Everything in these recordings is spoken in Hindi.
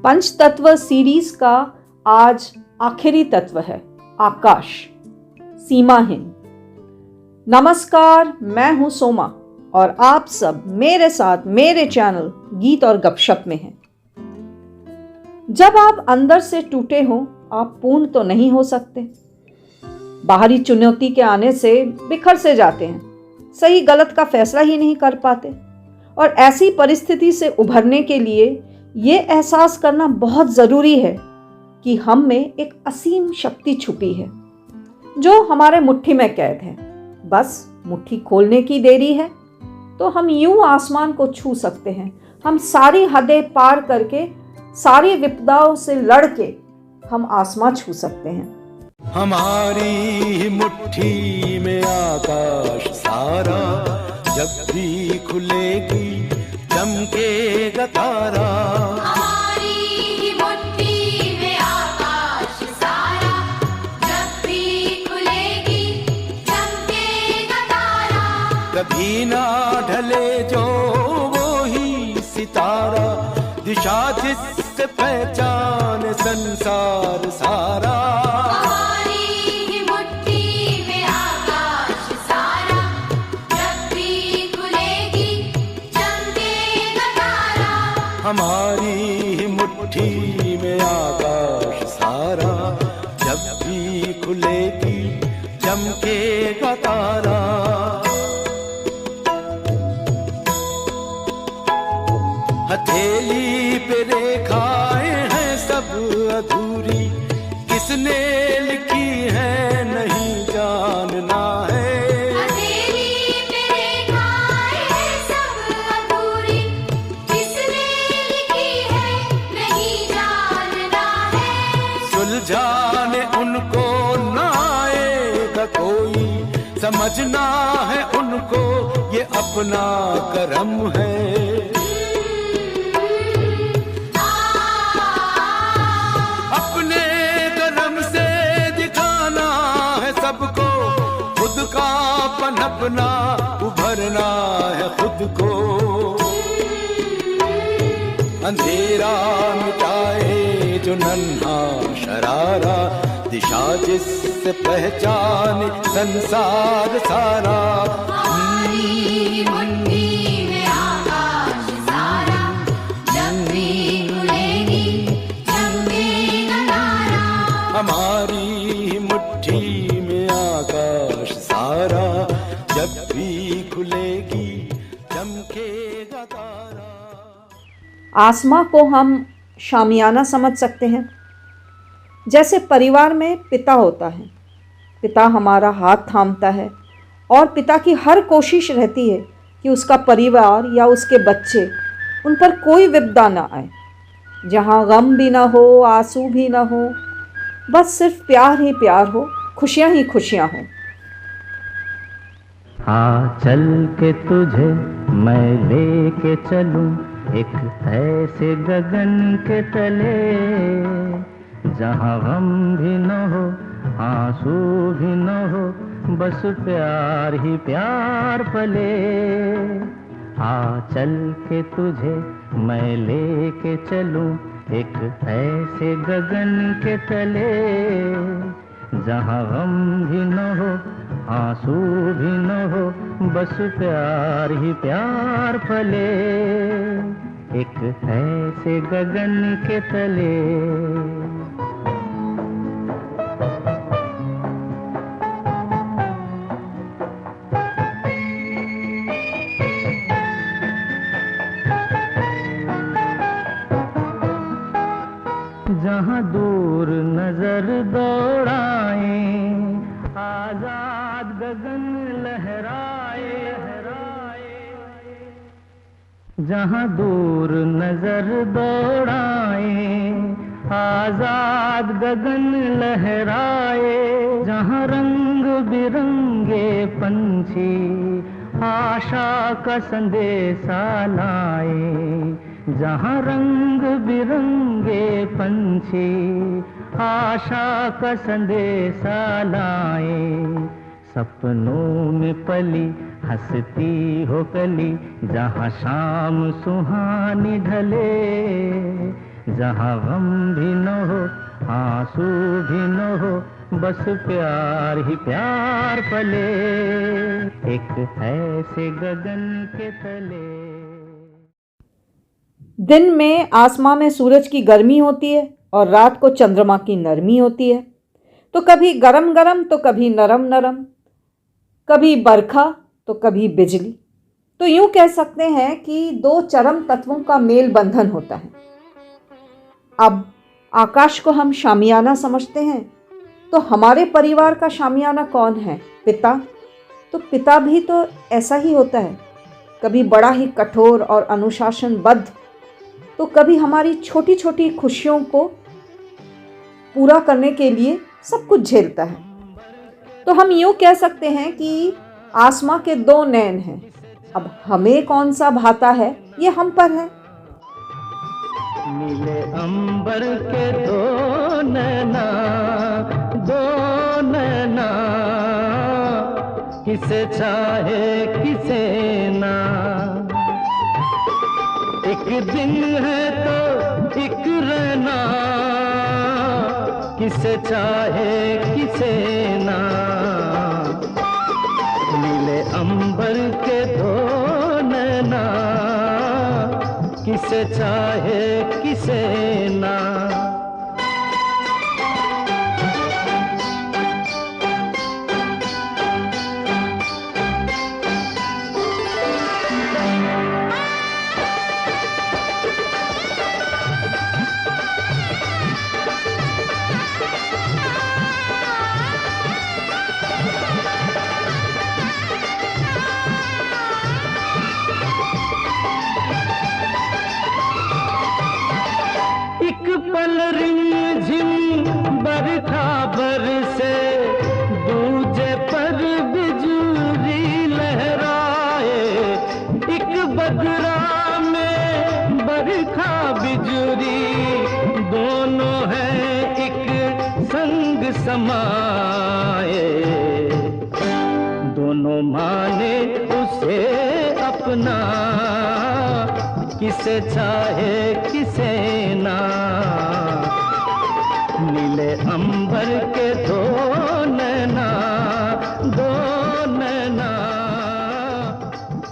पंचतत्व सीरीज का आज आखिरी तत्व है आकाश, सीमाहीन। नमस्कार, मैं हूं सोमा और आप सब मेरे साथ मेरे चैनल गीत और गपशप में हैं। जब आप अंदर से टूटे हो, आप पूर्ण तो नहीं हो सकते। बाहरी चुनौती के आने से बिखर से जाते हैं, सही गलत का फैसला ही नहीं कर पाते। और ऐसी परिस्थिति से उभरने के लिए ये एहसास करना बहुत ज़रूरी है कि हम में एक असीम शक्ति छुपी है जो हमारे मुट्ठी में कैद है। बस मुट्ठी खोलने की देरी है तो हम यूं आसमान को छू सकते हैं। हम सारी हदें पार करके, सारी विपदाओं से लड़ के हम आसमां छू सकते हैं। हमारी मुट्ठी में आकाश सारा, जब भी खुलेगी चमकेगा तारा। हमारी मुट्ठी में आकाश सारा, जब भी खुलेगी चमकेगा तारा। कभी ना ढले जो वो ही सितारा, दिशा जिससे पहचान संसार सारा। हमारी मुट्ठी में आकाश सारा, जब भी खुलेगी चमकेगा तारा। हथेली पे रेखाएं हैं सब अधूरी, किसने लिखी है नहीं जानना है। जाने उनको ना आएगा कोई, समझना है उनको ये अपना करम है। अपने करम से दिखाना है सबको, खुद का पनपना उभरना है खुद को। अंधेरा मिटाए जो नन्हा शरारा, दिशा जिससे पहचान संसार सारा। हमारी मुट्ठी में आकाश सारा, जब भी खुलेगी चमकेगा तारा। हमारी मुट्ठी में आकाश सारा, जब भी खुलेगी चमकेगा तारा। आसमां को हम शामियाना समझ सकते हैं। जैसे परिवार में पिता होता है, पिता हमारा हाथ थामता है और पिता की हर कोशिश रहती है कि उसका परिवार या उसके बच्चे, उन पर कोई विपदा ना आए। जहाँ गम भी ना हो, आंसू भी ना हो, बस सिर्फ प्यार ही प्यार हो, खुशियाँ ही खुशियाँ हो। हाँ, चल के तुझे मैं लेके चलूं एक ऐसे गगन के तले, जहाँ गम भी न हो, आंसू भी न हो, बस प्यार ही प्यार पले। आ चल के तुझे मैं लेके चलूं एक ऐसे गगन के तले, जहाँ गम भी न हो, आंसू भी न हो, बस प्यार ही प्यार पले। एक ऐसे गगन के तले। जहाँ दूर नजर दौड़ाए, आजाद गगन लहराए। जहाँ दूर नजर दौड़ाए, आजाद गगन लहराए। जहाँ रंग बिरंगे पंछी आशा का संदेशा लाए। जहाँ रंग बिरंगे पंछी आशा का संदेशा लाए। सपनों में पली हंसती हो कली, जहाँ शाम सुहानी ढले, जहाँ गम भी न हो, आंसू भी न हो, बस प्यार ही प्यार पले, एक ऐसे गगन के तले। दिन में आसमां में सूरज की गर्मी होती है और रात को चंद्रमा की नरमी होती है। तो कभी गरम गरम तो कभी नरम नरम, कभी बरखा तो कभी बिजली। तो यूं कह सकते हैं कि दो चरम तत्वों का मेल बंधन होता है। अब आकाश को हम शामियाना समझते हैं, तो हमारे परिवार का शामियाना कौन है? पिता। तो पिता भी तो ऐसा ही होता है, कभी बड़ा ही कठोर और अनुशासनबद्ध, तो कभी हमारी छोटी छोटी खुशियों को पूरा करने के लिए सब कुछ झेलता है। तो हम यूँ कह सकते हैं कि आसमां के दो नैन हैं। अब हमें कौन सा भाता है ये हम पर है। नीले अंबर के दो नैना, दो नैना, किसे चाहे किसे ना। एक दिन है तो एक रहना, किसे चाहे किसे ना। नीले अंबर के दो नैना, किसे चाहे किसे ना। एक पल रिमझिम बरखा बरसे, दूजे पर बिजुली लहराए। एक बदरा में बरखा बिजुली, दोनों हैं एक संग समाए। दोनों माने उसे अपना, किसे चाहे किसे ना। नीले अंबर के दो नैना, दो नैना,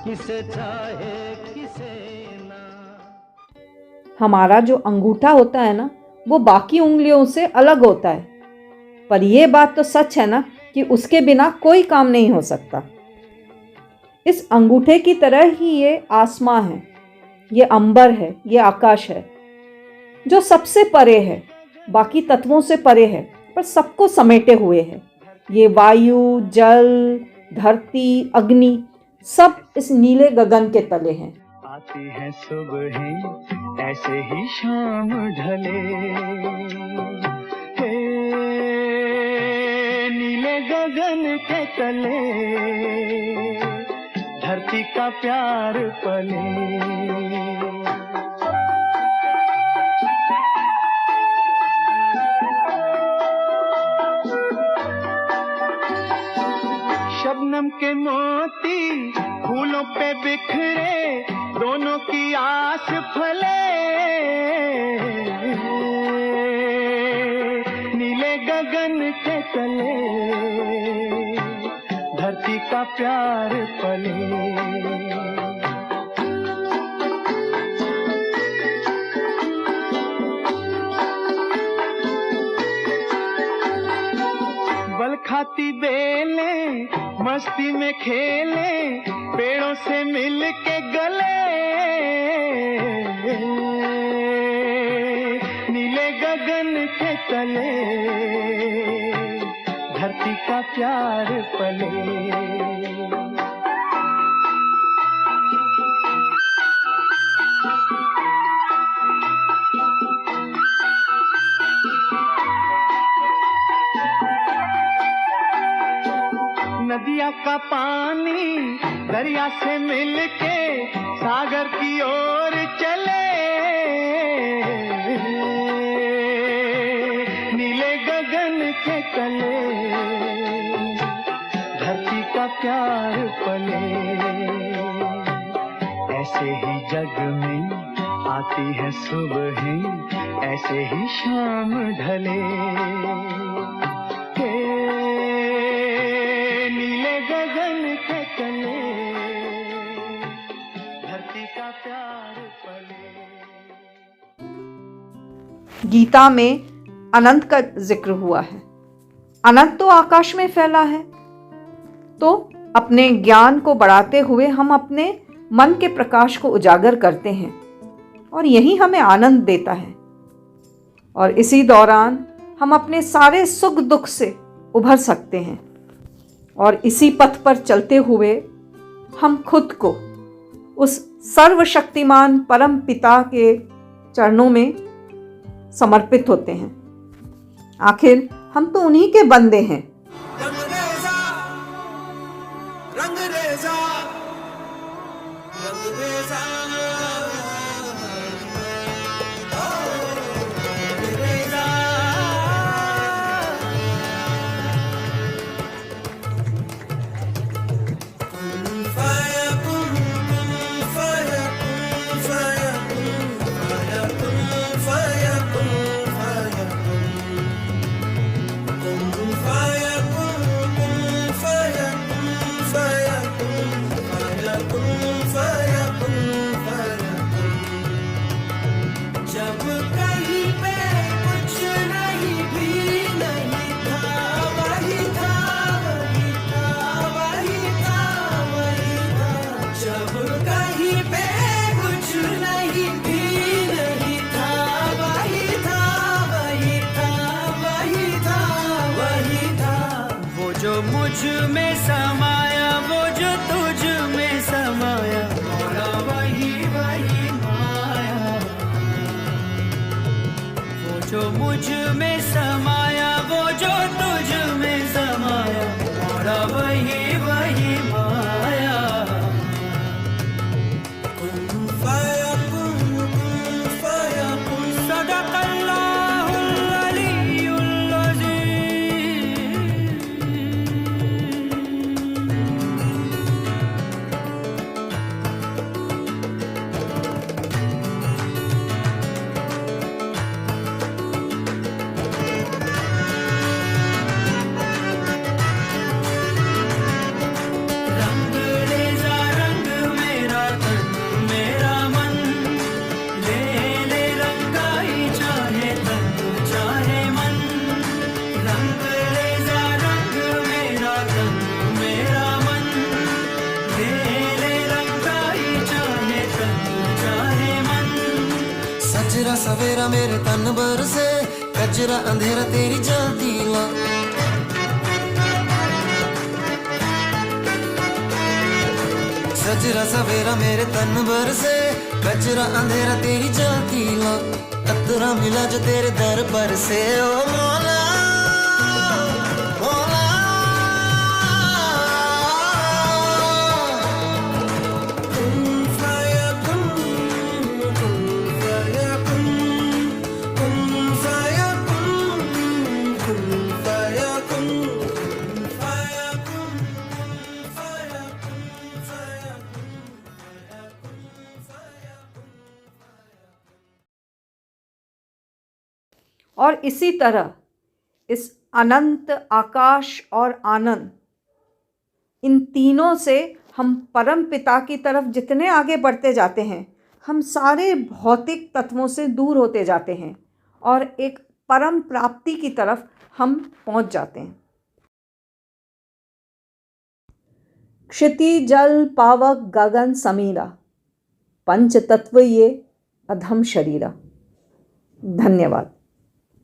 किसे चाहे किसे ना। हमारा जो अंगूठा होता है ना, वो बाकी उंगलियों से अलग होता है, पर यह बात तो सच है ना कि उसके बिना कोई काम नहीं हो सकता। इस अंगूठे की तरह ही ये आसमां है, ये अंबर है, ये आकाश है, जो सबसे परे है, बाकी तत्वों से परे है, पर सबको समेटे हुए है। ये वायु, जल, धरती, अग्नि सब इस नीले गगन के तले हैं। आती है सुबह ऐसे ही शाम ढले, हे नीले गगन के तले, धरती का प्यार पले। शबनम के मोती फूलों पे बिखरे, दोनों की आस फले। नीले गगन के तले, धरती का प्यार पले। बल खाती बेलें मस्ती में खेले, पेड़ों से मिल के गले। नीले गगन के तले, धरती का प्यार पले। नदिया का पानी दरिया से मिलके सागर की ओर चले। नीले गगन के तले, धरती का प्यार पले। ऐसे ही जग में आती है सुबह ऐसे ही शाम ढले के नीले गगन के तले धरती का प्यार पले। गीता में अनंत का जिक्र हुआ है। अनंत तो आकाश में फैला है, तो अपने ज्ञान को बढ़ाते हुए हम अपने मन के प्रकाश को उजागर करते हैं और यही हमें आनंद देता है। और इसी दौरान हम अपने सारे सुख दुख से उभर सकते हैं और इसी पथ पर चलते हुए हम खुद को उस सर्वशक्तिमान परम पिता के चरणों में समर्पित होते हैं। आखिर हम तो उन्हीं के बंदे हैं। जो मुझ में समाया वो जो तुझ में समाया मौला वही वही माया। वो जो मुझ में समाया वो जो तुझ में समाया मौला वही वही माया। कुन फाया कुन सदक़ल्लाहुल अलीयुल अज़ीम। सजरा सवेरा मेरे तन भर से कजरा अंधेरा तेरी जलती ला। सजरा सवेरा मेरे तन भर से कजरा अंधेरा तेरी जलती ला। कतरा मिला जो तेरे दर पर से ओ मौला मौला। और इसी तरह इस अनंत आकाश और आनंद, इन तीनों से हम परम पिता की तरफ जितने आगे बढ़ते जाते हैं, हम सारे भौतिक तत्वों से दूर होते जाते हैं और एक परम प्राप्ति की तरफ हम पहुंच जाते हैं। क्षिति जल पावक गगन समीरा, पंच तत्व ये अधम शरीरा। धन्यवाद।